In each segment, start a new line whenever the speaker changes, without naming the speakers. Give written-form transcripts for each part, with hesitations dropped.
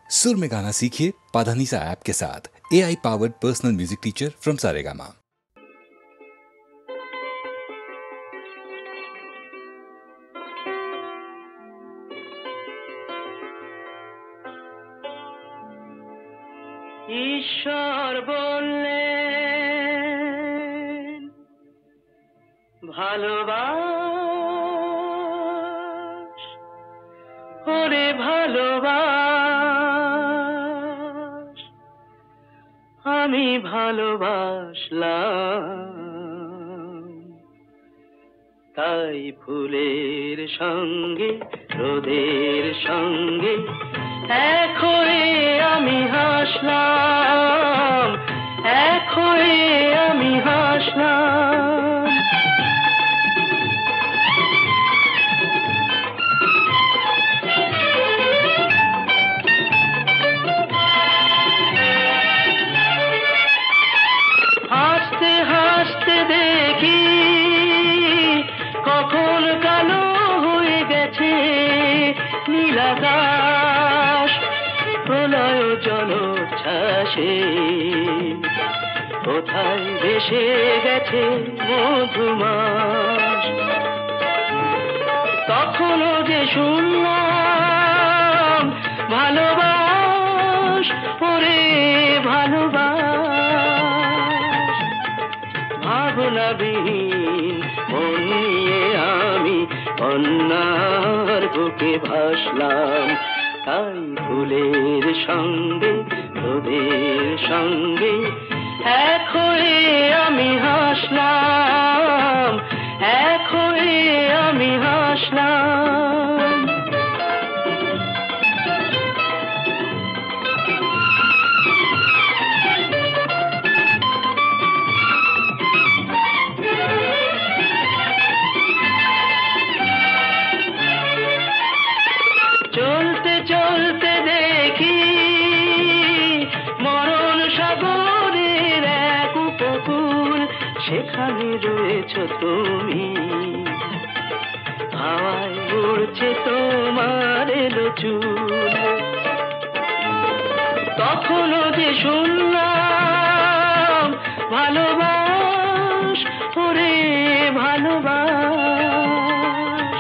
सुर में गाना सीखिए पाधानीसा ऐप के साथ। AI powered personal music teacher from Saregama.
ঈশ্বর বললেন ভালোবাস, ওরে ভালোবাস, আমি ভালোবাসলাম। তাই ফুলের সঙ্গে রোদের সঙ্গে এক হয়ে আমি হাসলাম, এক হয়ে আমি হাসলাম। হাসতে হাসতে দেখি কখন কালো হয়ে গেছে নীল আকাশ, প্রলয় জলোচ্ছ্বাসে কোথায় ভেসে গেছে মধুমাস। তখনও যে শুনলাম ভালোবাস, ওরে ভালোবাস, ভাবনাবিহীন মন নিয়ে আমি অন্যার বুকে ভাসলাম। তাই ফুলের সঙ্গে রোদের সঙ্গে এক হয়ে আমি হাসলাম, এক হয়ে আমি হাসলাম। চলতে চলতে দেখি মরণ সাগরের এক উপকূল, সেখানে রয়েছ তুমি, হাওয়ায় উড়ছে তোমার এলো চুল। তখনও যে শুনলাম ভালোবাস, ওরে ভালোবাস,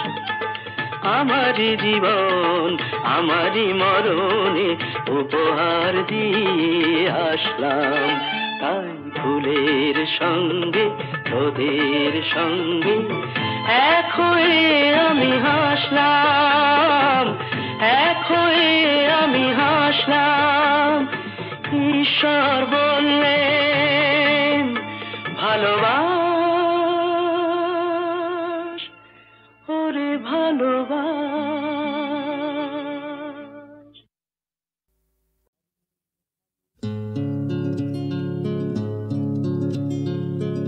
আমারই জীবন আমারই মরণে উপহার দিয়ে আসলাম। তাই ফুলের সঙ্গে রোদের সঙ্গে এক হয়ে আমি হাসলাম, এক হয়ে আমি হাসলাম। ঈশ্বর বললেন ভালোবাস, ওরে ভালোবাস।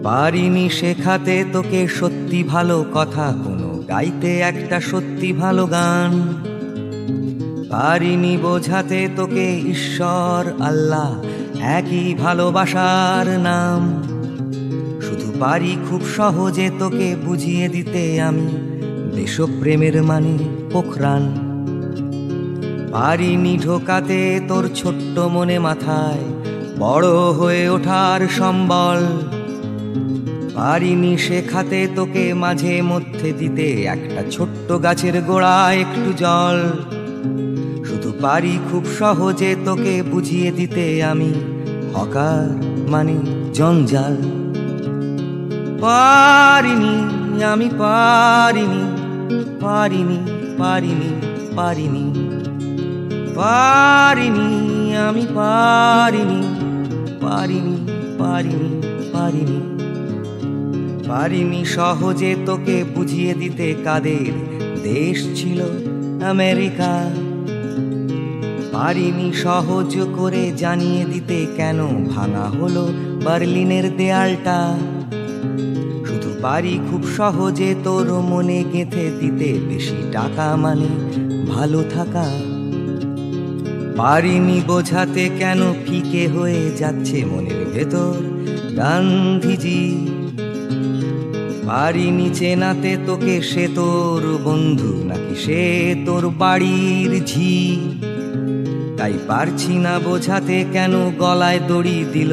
পারিনি শেখাতে তোকে সত্যি ভালো কথা কোনো, গাইতে একটা সত্যি ভালো গান। পারিনি বোঝাতে তোকে ঈশ্বর আল্লাহ একই ভালোবাসার নাম। শুধু পারি খুব সহজে তোকে বুঝিয়ে দিতে আমি দেশপ্রেমের মানে পোখরান। পারিনি ঢোকাতে তোর ছোট্ট মনে মাথায় বড় হয়ে ওঠার সম্বল। পারিনি শেখাতে তোকে মাঝে মধ্যে দিতে একটা ছোট্ট গাছের গোড়ায় একটু জল। শুধু পারি খুব সহজে তোকে বুঝিয়ে দিতে আমি হকার মানে জঞ্জাল। পারিনি আমি পারিনি, পারিনি পারিনি পারিনি, পারিনি আমি পারিনি, পারিনি পারিনি পারিনি। পারিনি সহজে তোকে বুঝিয়ে দিতে কাদের দেশ ছিল আমেরিকা। পারিনি সহজ করে জানিয়ে দিতে কেন ভাঙা হলো বার্লিনের দেয়ালটা। শুধু পারি খুব সহজে তোর মনে গেঁথে দিতে বেশি টাকা মানে ভালো থাকা। পারিনি বোঝাতে কেন ফিকে হয়ে যাচ্ছে মনের ভেতর গান্ধীজি। পারিনি চেনাতে তোকে সে তোর বন্ধু নাকি সে তোর বাড়ির ঝি। তাই পারছি না বোঝাতে কেন গলায় দড়ি দিল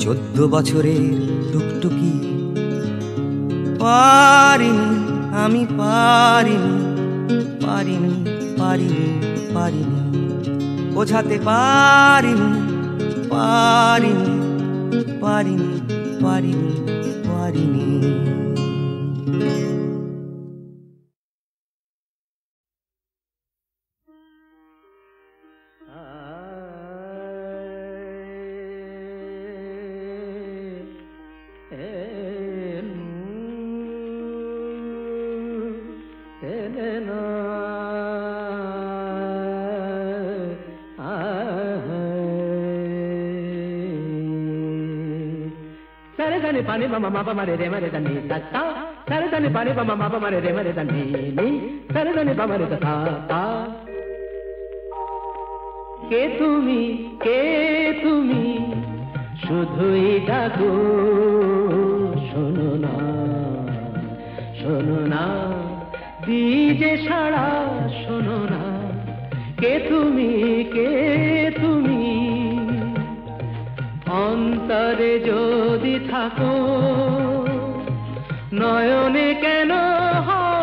14 বছরের টুকটুকি। পারিনি আমি পারিনি পারিনি পারিনি পারিনি বোঝাতে পারিনি পারিনি পারিনি পারিনি পারিনি।
Pani mama mama mare re mare da ni ta ta sare da ni pani mama mama mare re mare da ni ni sare da ni mama re ta ta ke tumi shudhui ডাকো শোনো না দিজে সাড়া শোনো না কে তুমি অন্তরে যদি থাকো নয়নে কেন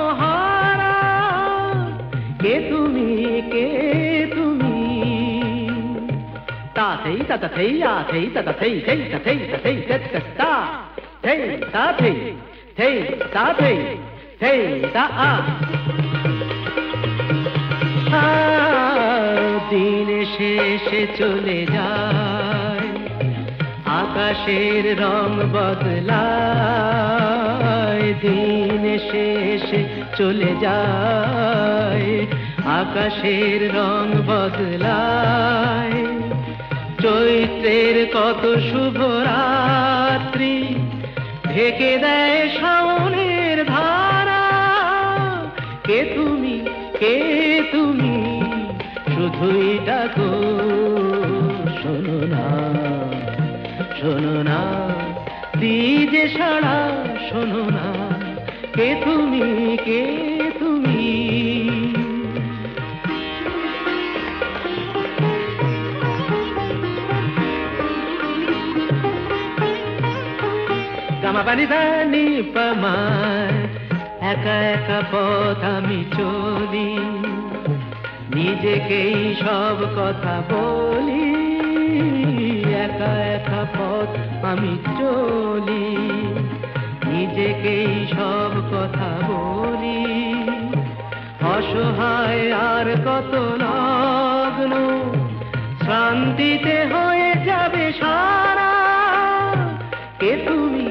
হারা কে তুমি তা থেই তা থেই আ থেই তা থেই থেই তা থেই তা থেই তা থেই তা থেই থেই তা থেই থেই তা আ দিন শেষে চলে যায় আকাশের রং বদলায় দিন শেষে চলে যায় আকাশের রং বদলায় চৈত্রের কত শুভ রাত্রি ঢেকে দেয় শাওনের ধারা কে তুমি শুধুই ডাকো শোনো না দিজে সাড়া শোনো না কে তুমি গামা পানি ধানি পামায় একা একা পথ আমি চলি নিজেকেই সব কথা বলি একা একা পথ আমি চলি নিজেকেই সব কথা বলি অসহায় আর কত লগ্ন শান্তিতে হয়ে যাবে সারা কে তুমি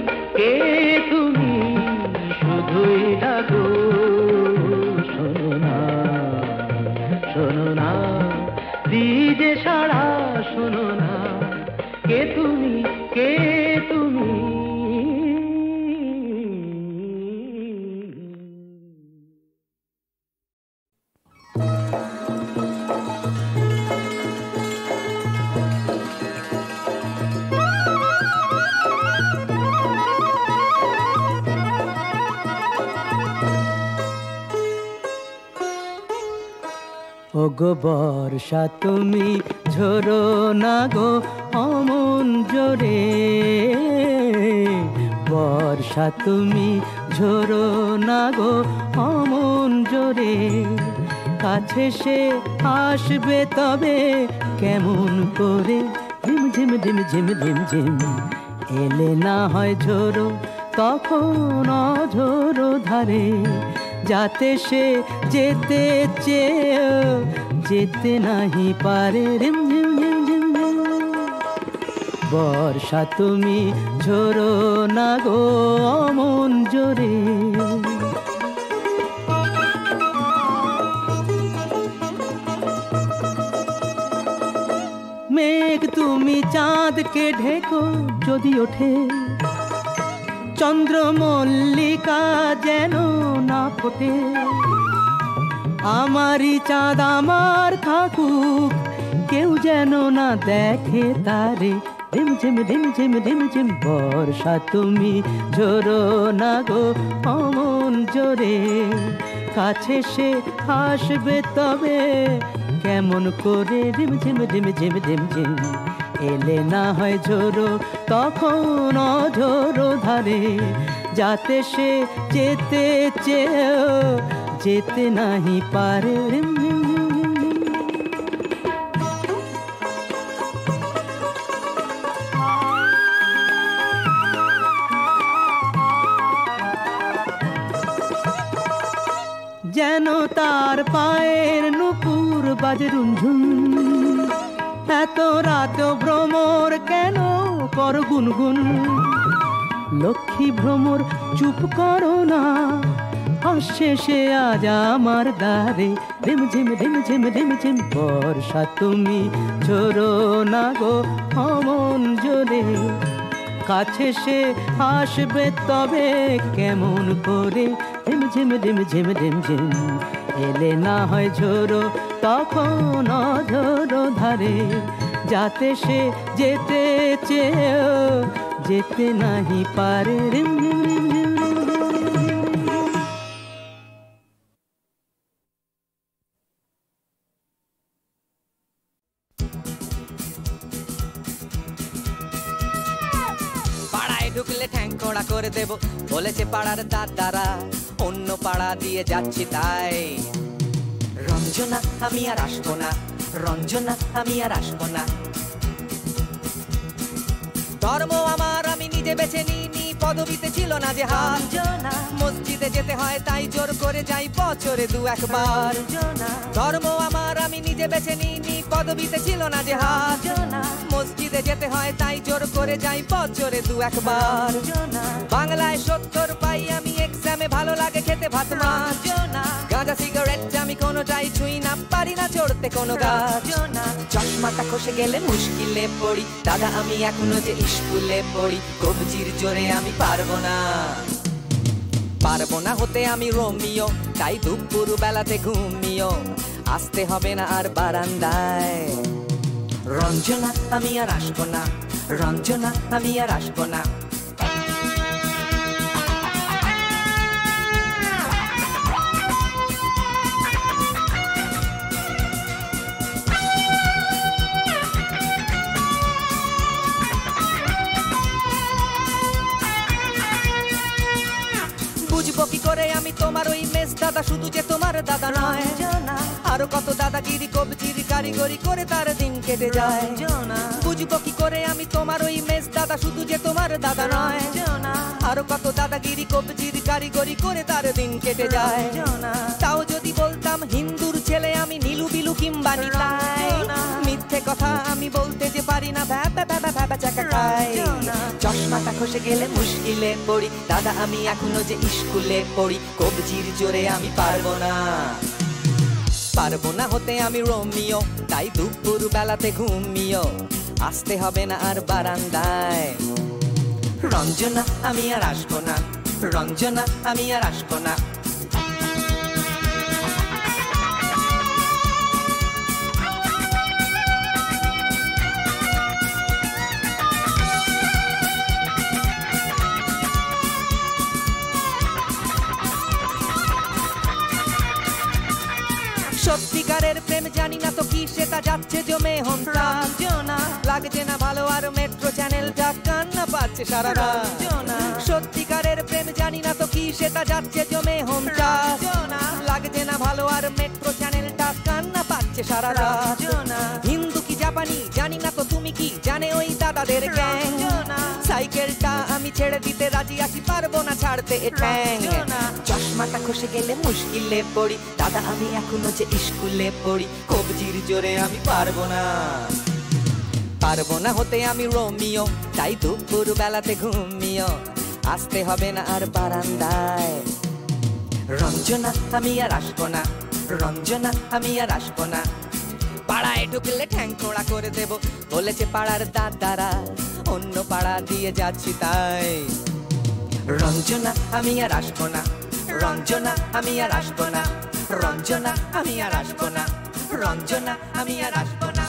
শুধুই ডাকো শোনো না দিজে সাড়া শোনো না কে তুমি
ওগো বর্ষা তুমি ঝরো না গো অমন জোরে বর্ষা তুমি ঝরো না গো অমন জোরে কাছে সে আসবে তবে কেমন করে ঝিম ঝিম ঝিম ঝিম ঝিম ঝিম এলে না হয় ঝোরো তখন অঝোরো ধারে যাতে সে যেতে চেয়েও যেতে নাহি পারে রিম ঝিম ঝিম ঝিম ঝিম বর্ষা তুমি ঝরো না গো অমন জোরে মেঘ তুমি চাঁদকে ঢেকো যদি ওঠে চন্দ্রমল্লিকা যেন না ফোটে আমারই চাঁদ আমার থাকুক কেউ যেন না দেখে তারে ঝিম ঝিম ঝিম ঝিম ঝিম ঝিম বর্ষা তুমি ঝরো না গো অমন জোরে কাছে সে আসবে তবে কেমন করে রিম ঝিম রিম ঝিম রিম ঝিম এলে না হয় ঝোড়ো তখন অঝোড়ো ধারে যাতে সে যেতে চেয়েও যেতে নাহি পারে রিম ঝিম ঝিম ঝিম ঝিম। যেন তার পায়ের নুপুর বাজে রুনঝুন এত রাত ভ্রমর কেন কর গুনগুন লক্ষ্মী ভ্রমর চুপ করো না আসছে সে আজ আমার দ্বারে রিম ঝিম রিম ঝিম রিম ঝিম বর্ষা তুমি ঝোড়ো না গো অমন জোরে কাছে সে আসবে তবে কেমন করে রিম ঝিম রিম ঝিম রিম ঝিম এলে না হয় ঝোড়ো তখন অঝোড়ো ধারে যাতে সে যেতে চেয়েও যেতে নাহি পারে রিম ঝিম রিম ঝিম রিম ঝিম।
পাড়ায় ঢুকলে ঠ্যাং কোড়া করে দেব বলেছে পাড়ার দাদারা অন্য পাড়া দিয়ে যাচ্ছি তাই রঞ্জনা আমি আর আসবো না রঞ্জনা আমি আর আসবো না ধর্ম আমার আমি নিজে বেছে নিইনি পদবিতে ছিল না যে হাত মসজিদে যেতে হয় তাই জোর করে যাই বছরে দু একবার ধর্ম আমার আমি নিজে বেছে নিইনি পদবিতে ছিল না যে হাত মসজিদে যেতে হয় তাই জোর করে যাই বছরে দু একবার বাংলায় 70 পাই আমি এক্সামে ভালো লাগে খেতে ভাত মাছ গাঁজা সিগারেট আমি কোনোটাই ছুঁই না পারি না চড়তে কোনো গাছ চশমাটা খসে গেলে মুশকিলে পড়ি দাদা আমি এখনো যে স্কুলে পড়ি কবজির জোরে আমি পারবো না হতে আমি রোমিও তাই দুপুর বেলাতে ঘুমিও আসতে হবে না আর বারান্দায় রঞ্জনা আমি আর আসবো না রঞ্জনা আমি আর আসবো না বুঝবো কি করে আমি তোমার ওই মেস দাদা শুধু যে তোমার দাদা নয় আরো কত দাদাগিরি কবজির কারিগরি করে তার দিন কেটে যায় বুঝবো কি করে আমি তোমার ওই মেস দাদা শুধু যে তোমার দাদা নয় আরো কত দাদাগিরি কবজির কারিগরি করে তার দিন কেটে যায় তাও যদি বলতাম হিন্দুর ছেলে আমি নীলু বিলু কিংবা নিতাই মিথ্যে কথা আমি বলতে যে পারি না ভ্যাপা ভ্যাপা ভ্যাপা চাকা খাই চশমাটা খসে গেলে মুশকিলে পড়ি দাদা আমি এখনো যে স্কুলে পড়ি কবজির জোরে আমি পারবো না হতে আমি রোমিও তাই দুপুর বেলাতে ঘুমিও আসতে হবে না আর বারান্দায় রঞ্জনা আমি আর আসবো না রঞ্জনা আমি আর আসবো না সত্যিকারের প্রেম জানি না তো কি সেটা যাচ্ছে জমে হন্তাল লাগছে না ভালো আর মেট্রো চ্যানেলটা কান্না পাচ্ছে সারা রাত সত্যিকারের প্রেম জানি না তো কি সেটা যাচ্ছে জমে হন্তাল লাগছে না ভালো আর মেট্রো চ্যানেলটা কান্না পাচ্ছে সারা রাত হিন্দু কি জাপানি জানি না তো তুমি কি জানে ওই দাদাদের গ্যাং সাইকেলটা আমি ছেড়ে দিতে রাজি আছি পারবো না ছাড়তে এ ঠ্যাং চশমাটা খসে গেলে মুশকিলে পড়ি দাদা আমি এখনো যে স্কুলে পড়ি কবজির জোরে আমি পারবো না হতে আমি রোমিও তাই দুপুর বেলাতে ঘুমিও আসতে হবে না আর বারান্দায় রঞ্জনা আমি আর আসবো না রঞ্জনা আমি আর আসবো না পাড়ায় ঢুকলে ঠ্যাং কোড়া করে দেব বলেছে পাড়ার দাদারা অন্য পাড়া দিয়ে যাচ্ছি তাই রঞ্জনা আমি আর আসবো না রঞ্জনা আমি আর আসবো না রঞ্জনা আমি আর আসবো না রঞ্জনা আমি আর আসবো না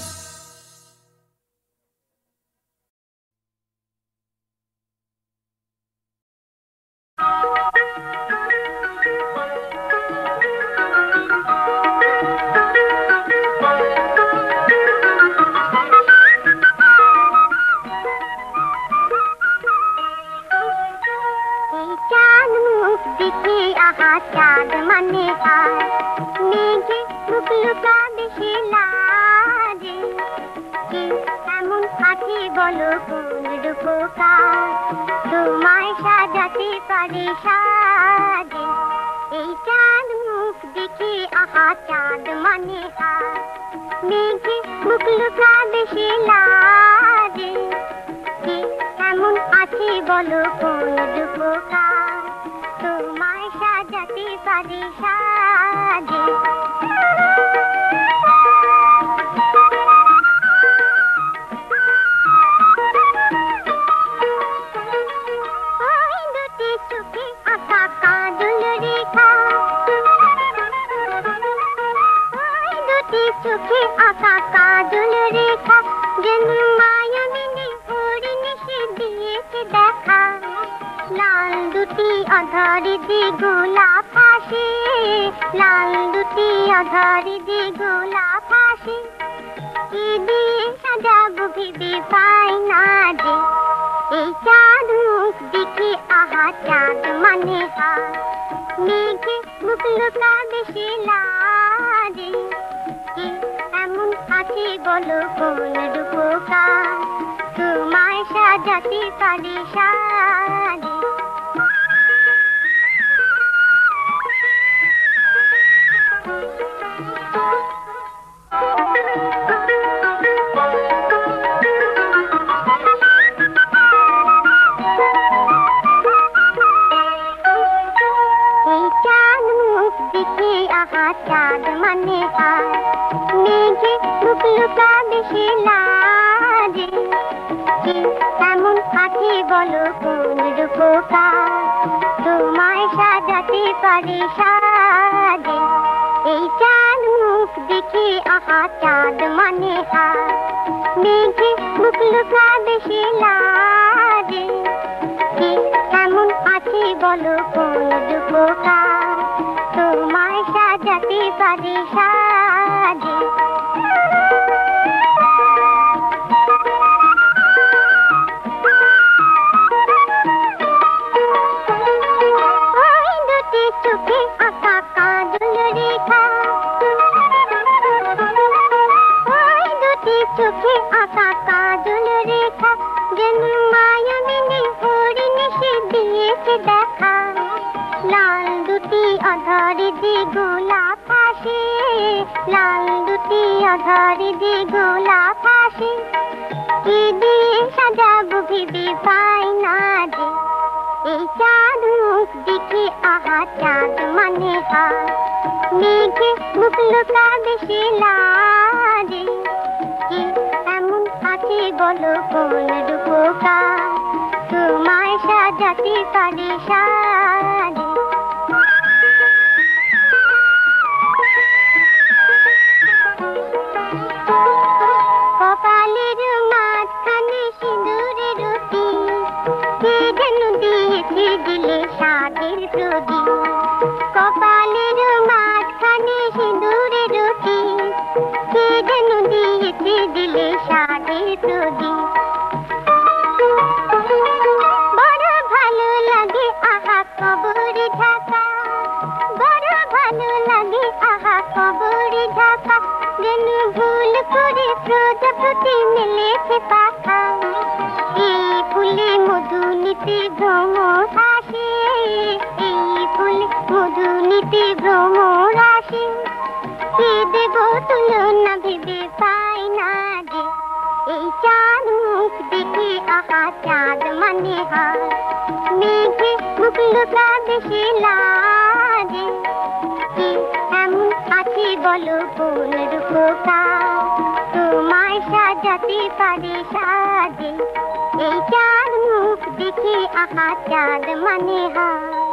বলো কোন রূপকার তোমায় সাজাতে পারে সাজে এই চাঁদ মুখ দেখে আহা চাঁদ মানে হার মেঘে মুখ লুকাবে সে লাজে কে এমন আছে বলো কোন রূপকার তোমায় সাজাতে পারে সাজে চোখে আঁকা কাজল রেখা যেন মায়ামিনী হরিণী সে দিয়েছে দেখা লাল দুটি আধারে যে গোলাপ হাসে লাল দুটি আধারে যে গোলাপ হাসে কি দিয়ে সাজাবো ভেবে পাই না যে এই চাঁদ মুখ দেখে আহা চাঁদ মানে হার মেঘে মুখ লুকাবে সে লাজে এমন আছে বলো কোন রূপকার তোমায় সাজাতে পারে সাজে এই চাঁদ মুখ দেখে আহা চাঁদ মানে হার মেঘে মুখ লুকাবে সে লাজে এমন আছে বলো কোন রূপকার তোমায় সাজাতে পারে সাজে এই চাঁদ মুখ দেখে আহা চাঁদ মানে হার মেঘে মুখ লুকাবে সে লাজে এমন আছে বলো কোন রূপকার তোমায় সাজাতে পারে সাজে ওই দুটি চোখে আঁকা কাজল রেখা ওই দুটি চোখে আঁকা কাজল রেখা যেন মায়ামিনী হরিণী সে দিয়েছে দেখা লাল দুটি আধারে যে গোলাপ হাসে লাল দুটি আধারে যে গোলাপ হাসে কি দিয়ে সাজাবো ভেবে পাই না যে এই চাঁদ মুখ দেখে আহা চাঁদ মানে হার মেঘে মুখ লুকাবে সে লাজে এমন আছে বলো কোন রূপকার তোমায় সাজাতে পারে সাজে কপালের মাঝখানে সিঁদুরের রুটি কে যেন দিয়েছে দিলে সাদের প্রদীপ কপালের মাঝখানে সিঁদুরের রুটি কে যেন দিয়েছে দিলে সাদের প্রদীপ বড় ভালো লাগে আহা কবর ঢাকা বড় ভালো লাগে আহা কবর ঢাকা যেন ভুল করে প্রজাপতি মেলেছে পাখা এই ফুলে মধু নিতে ভ্রমর আসে এই ফুলে মধু নিতে ভ্রমর আসে কি দেব তুলনা ভেবে পাই না যে এই চাঁদ মুখ দেখে আহা চাঁদ মানে হার মেঘে মুখ লুকাবে সে লাজে এমন আছে বলো কোন রূপকার তোমায় সাজাতে পারে সাজে এই চাঁদ মুখ দেখে আহা চাঁদ মানে হার